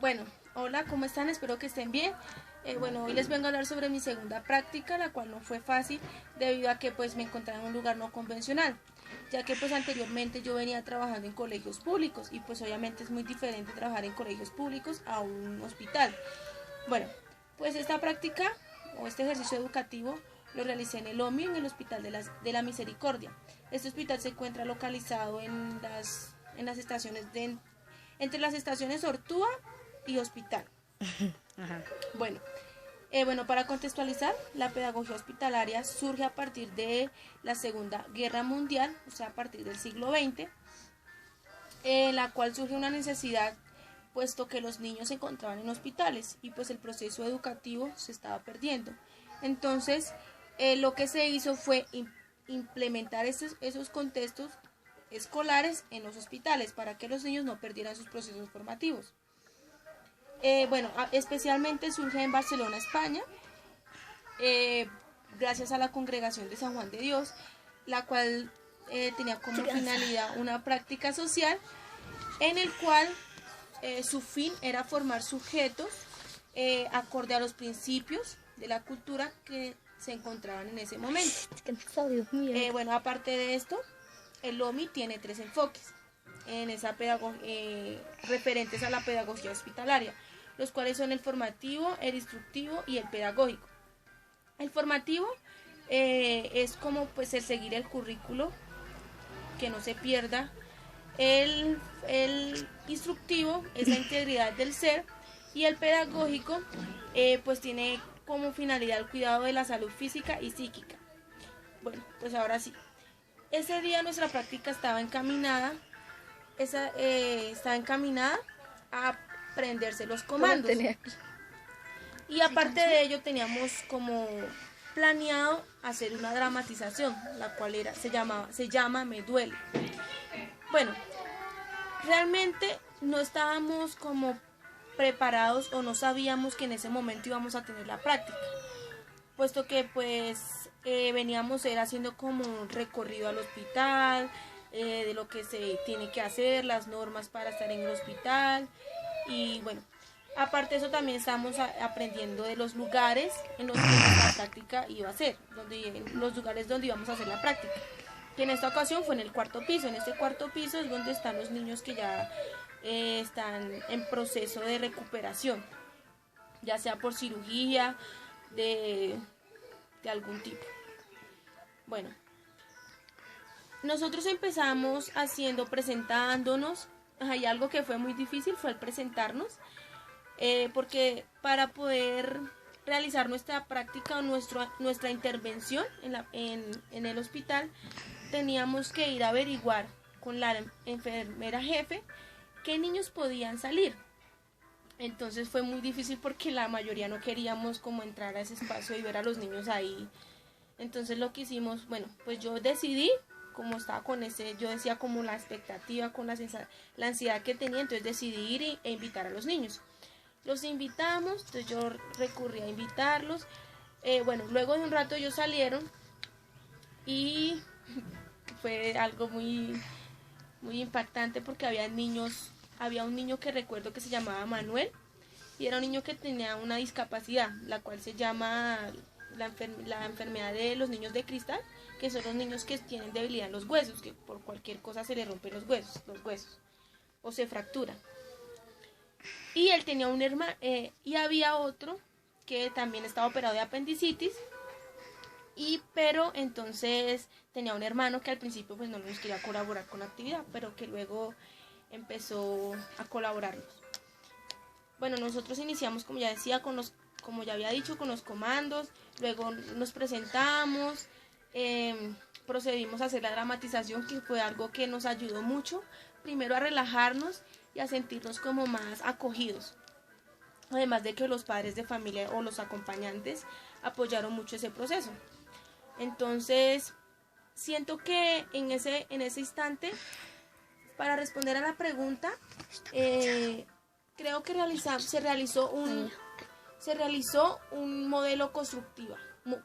Bueno, hola, ¿cómo están? Espero que estén bien. Bueno, hoy les vengo a hablar sobre mi segunda práctica, la cual no fue fácil debido a que pues me encontraba en un lugar no convencional, ya que pues anteriormente yo venía trabajando en colegios públicos y pues obviamente es muy diferente trabajar en colegios públicos a un hospital. Bueno, pues esta práctica o este ejercicio educativo lo realicé en el OMI, en el Hospital de la Misericordia. Este hospital se encuentra localizado en las estaciones entre las estaciones Ortúa y Hospital. Ajá. Bueno, para contextualizar, la pedagogía hospitalaria surge a partir de la Segunda Guerra Mundial, o sea, a partir del siglo XX, en la cual surge una necesidad, puesto que los niños se encontraban en hospitales y pues el proceso educativo se estaba perdiendo. Entonces, lo que se hizo fue implementar esos contextos escolares en los hospitales para que los niños no perdieran sus procesos formativos. Especialmente surge en Barcelona, España, gracias a la Congregación de San Juan de Dios, la cual tenía como finalidad una práctica social en el cual su fin era formar sujetos acorde a los principios de la cultura que se encontraban en ese momento. Aparte de esto, el OMI tiene 3 enfoques en esa referentes a la pedagogía hospitalaria, los cuales son el formativo, el instructivo y el pedagógico. El formativo es como pues el seguir el currículo, que no se pierda. El instructivo es la integridad del ser y el pedagógico pues tiene como finalidad el cuidado de la salud física y psíquica. Bueno, pues ahora sí. Ese día nuestra práctica estaba encaminada a aprenderse los comandos. Y aparte de ello teníamos como planeado hacer una dramatización, la cual se llama Me Duele. Bueno, realmente no estábamos como preparados o no sabíamos que en ese momento íbamos a tener la práctica, puesto que pues veníamos haciendo como un recorrido al hospital, de lo que se tiene que hacer, las normas para estar en el hospital y bueno, aparte de eso también estamos aprendiendo de los lugares en los que la práctica iba a ser, los lugares donde íbamos a hacer la práctica, que en esta ocasión fue en el 4º piso. En este 4º piso es donde están los niños que ya están en proceso de recuperación, ya sea por cirugía de algún tipo. Bueno, nosotros empezamos presentándonos, y algo que fue muy difícil fue el presentarnos, porque para poder realizar nuestra práctica o nuestra intervención en el hospital, teníamos que ir a averiguar con la enfermera jefe qué niños podían salir. Entonces fue muy difícil porque la mayoría no queríamos como entrar a ese espacio y ver a los niños ahí. Entonces lo que hicimos, bueno, pues yo decidí, como estaba yo decía como la expectativa, con la ansiedad que tenía, entonces decidí ir e invitar a los niños. Los invitamos, entonces yo recurrí a invitarlos. Luego de un rato ellos salieron y fue algo muy, muy impactante porque había un niño que recuerdo que se llamaba Manuel y era un niño que tenía una discapacidad, la cual se llama la enfermedad de los niños de cristal, que son los niños que tienen debilidad en los huesos, que por cualquier cosa se le rompen los huesos o se fracturan. Y él tenía un hermano, y había otro que también estaba operado de apendicitis, pero entonces tenía un hermano que al principio pues no nos quería colaborar con la actividad, pero que luego empezó a colaborarnos. Bueno, nosotros iniciamos, como ya decía, como ya había dicho, con los comandos, luego nos presentamos, procedimos a hacer la dramatización, que fue algo que nos ayudó mucho, primero a relajarnos y a sentirnos como más acogidos. Además de que los padres de familia o los acompañantes apoyaron mucho ese proceso. Entonces, siento que en ese instante, para responder a la pregunta, creo que se realizó un modelo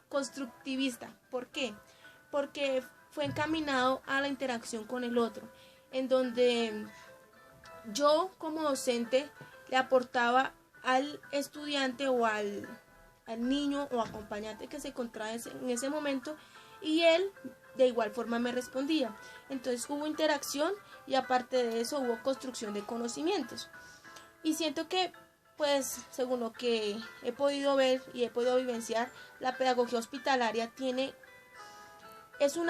constructivista. ¿Por qué? Porque fue encaminado a la interacción con el otro, en donde yo como docente le aportaba al estudiante o al niño o acompañante que se encontraba en ese momento, y él de igual forma me respondía. Entonces hubo interacción y aparte de eso hubo construcción de conocimientos. Y siento que, pues, según lo que he podido ver y he podido vivenciar, la pedagogía hospitalaria es un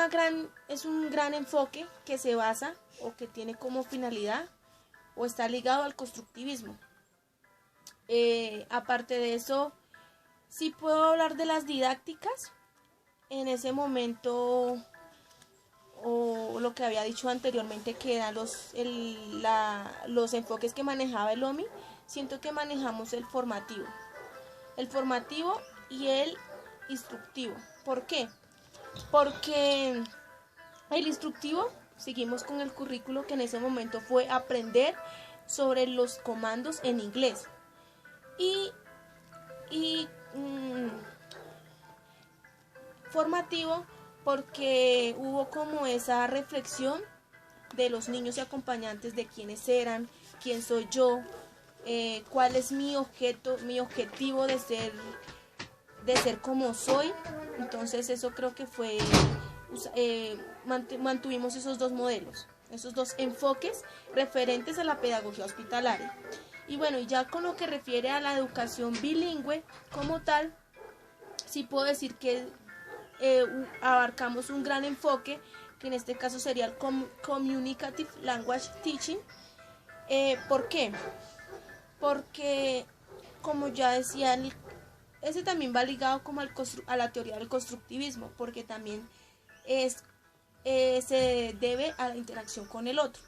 gran enfoque que se basa o que tiene como finalidad o está ligado al constructivismo. Aparte de eso, sí puedo hablar de las didácticas. En ese momento, o lo que había dicho anteriormente, que eran los enfoques que manejaba el OMI, siento que manejamos el formativo y el instructivo. ¿Por qué? Porque el instructivo, seguimos con el currículo que en ese momento fue aprender sobre los comandos en inglés. Y formativo porque hubo como esa reflexión de los niños y acompañantes de quiénes eran, quién soy yo, cuál es mi objetivo de ser como soy. Entonces eso creo que fue, mantuvimos esos dos modelos, esos dos enfoques referentes a la pedagogía hospitalaria. Y bueno, ya con lo que refiere a la educación bilingüe como tal, sí puedo decir que abarcamos un gran enfoque, que en este caso sería el Communicative Language Teaching. ¿Por qué? Porque, como ya decía, ese también va ligado como a la teoría del constructivismo, porque también se debe a la interacción con el otro.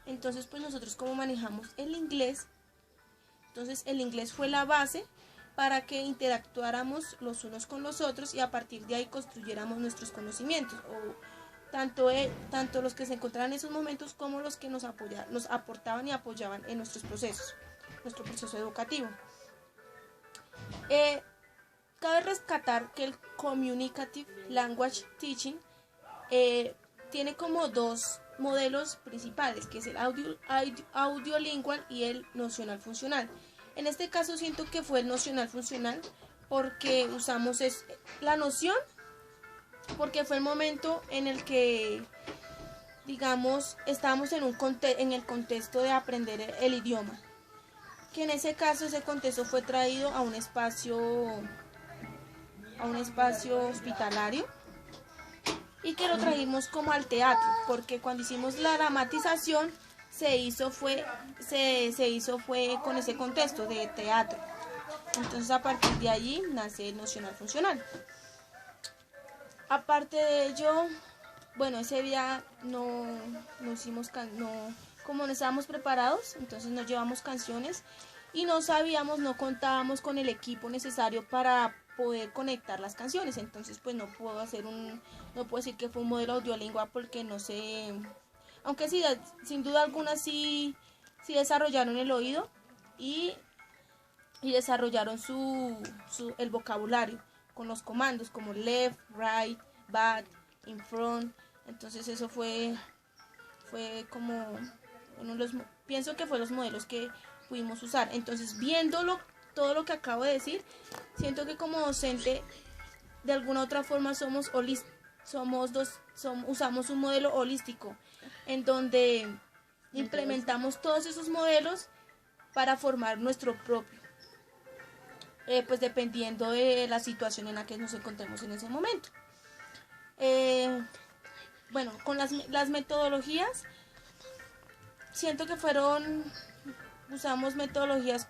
Entonces, pues nosotros como manejamos el inglés, entonces el inglés fue la base para que interactuáramos los unos con los otros y a partir de ahí construyéramos nuestros conocimientos, o tanto los que se encontraban en esos momentos como los que nos aportaban y apoyaban en nuestro proceso educativo. Cabe rescatar que el Communicative Language Teaching tiene como dos modelos principales, que es el audiolingual y el nocional funcional. En este caso siento que fue el nocional funcional porque usamos la noción, porque fue el momento en el que, digamos, estábamos en el contexto de aprender el idioma, que en ese caso ese contexto fue traído a un espacio hospitalario, y que lo trajimos como al teatro, porque cuando hicimos la dramatización se hizo fue con ese contexto de teatro. Entonces a partir de allí nace el nocional funcional. Aparte de ello, bueno, ese día no como no estábamos preparados, entonces no llevamos canciones y no contábamos con el equipo necesario para poder conectar las canciones. Entonces pues no puedo decir que fue un modelo audiolingüe, porque no sé, aunque sí, sin duda alguna sí desarrollaron el oído y desarrollaron el vocabulario con los comandos como left, right, back, in front. Entonces eso fue como pienso que fue los modelos que pudimos usar. Entonces, viéndolo todo lo que acabo de decir, siento que como docente de alguna otra forma usamos un modelo holístico en donde implementamos todos esos modelos para formar nuestro propio, pues dependiendo de la situación en la que nos encontremos en ese momento. Bueno, con las metodologías, siento que usamos metodologías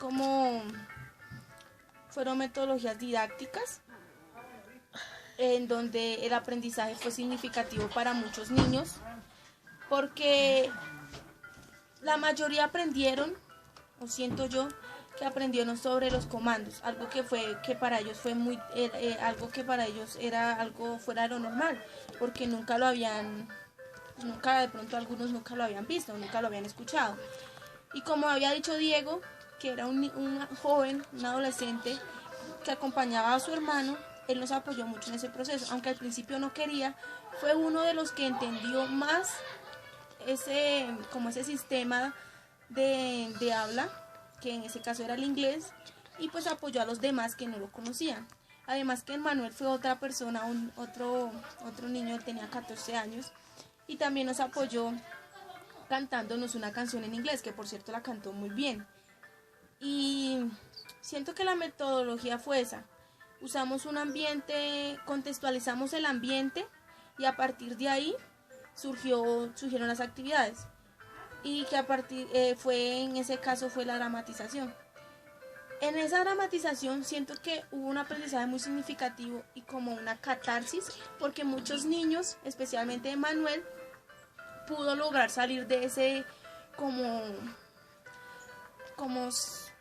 fueron metodologías didácticas, en donde el aprendizaje fue significativo para muchos niños, porque la mayoría aprendieron, o siento yo, que aprendieron sobre los comandos, algo que para ellos fue algo que para ellos era algo fuera de lo normal, porque nunca de pronto algunos nunca lo habían visto, nunca lo habían escuchado. Y como había dicho Diego, que era un joven, un adolescente que acompañaba a su hermano, él nos apoyó mucho en ese proceso, aunque al principio no quería. Fue uno de los que entendió más ese sistema de habla, que en ese caso era el inglés, y pues apoyó a los demás que no lo conocían. Además que Manuel fue otra persona, otro niño, él tenía 14 años, y también nos apoyó cantándonos una canción en inglés, que por cierto la cantó muy bien. Y siento que la metodología fue esa. Usamos un ambiente, contextualizamos el ambiente y a partir de ahí surgieron las actividades. Y que a partir en ese caso fue la dramatización. En esa dramatización siento que hubo un aprendizaje muy significativo y como una catarsis, porque muchos niños, especialmente Manuel, pudo lograr salir de ese como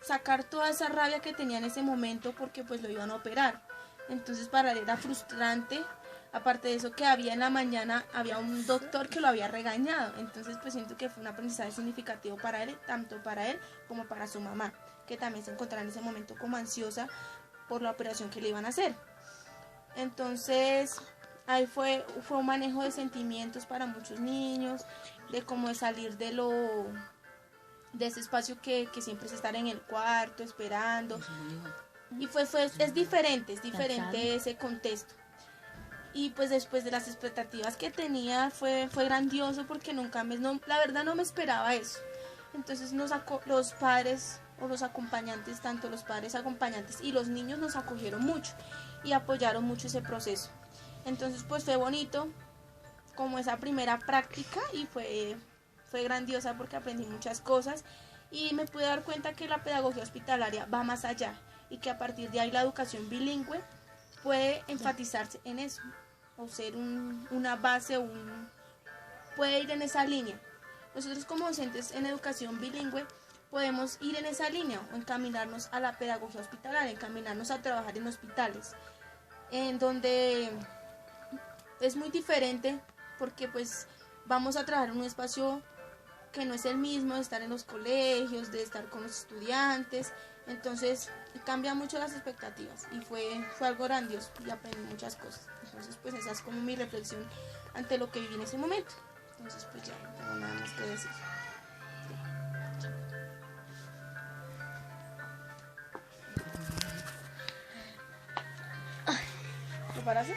sacar toda esa rabia que tenía en ese momento porque pues lo iban a operar. Entonces para él era frustrante. Aparte de eso, que había en la mañana, había un doctor que lo había regañado. Entonces pues siento que fue un aprendizaje significativo para él, tanto para él como para su mamá, que también se encontraba en ese momento como ansiosa por la operación que le iban a hacer. Entonces ahí fue un manejo de sentimientos para muchos niños, de cómo de salir de ese espacio que siempre es estar en el cuarto esperando. Y es diferente ese contexto. Y pues después de las expectativas que tenía fue grandioso, porque la verdad no me esperaba eso. Entonces los padres o los acompañantes, tanto los padres acompañantes y los niños, nos acogieron mucho y apoyaron mucho ese proceso. Entonces pues fue bonito como esa primera práctica, y fue grandiosa porque aprendí muchas cosas y me pude dar cuenta que la pedagogía hospitalaria va más allá, y que a partir de ahí la educación bilingüe puede enfatizarse en eso, o ser una base, puede ir en esa línea. Nosotros como docentes en educación bilingüe podemos ir en esa línea o encaminarnos a la pedagogía hospitalaria, encaminarnos a trabajar en hospitales, en donde es muy diferente, porque pues vamos a trabajar en un espacio que no es el mismo de estar en los colegios, de estar con los estudiantes. Entonces cambia mucho las expectativas y fue algo grandioso y aprendí muchas cosas. Entonces pues esa es como mi reflexión ante lo que viví en ese momento. Entonces pues ya no tengo nada más que decir. ¿Lo paraste?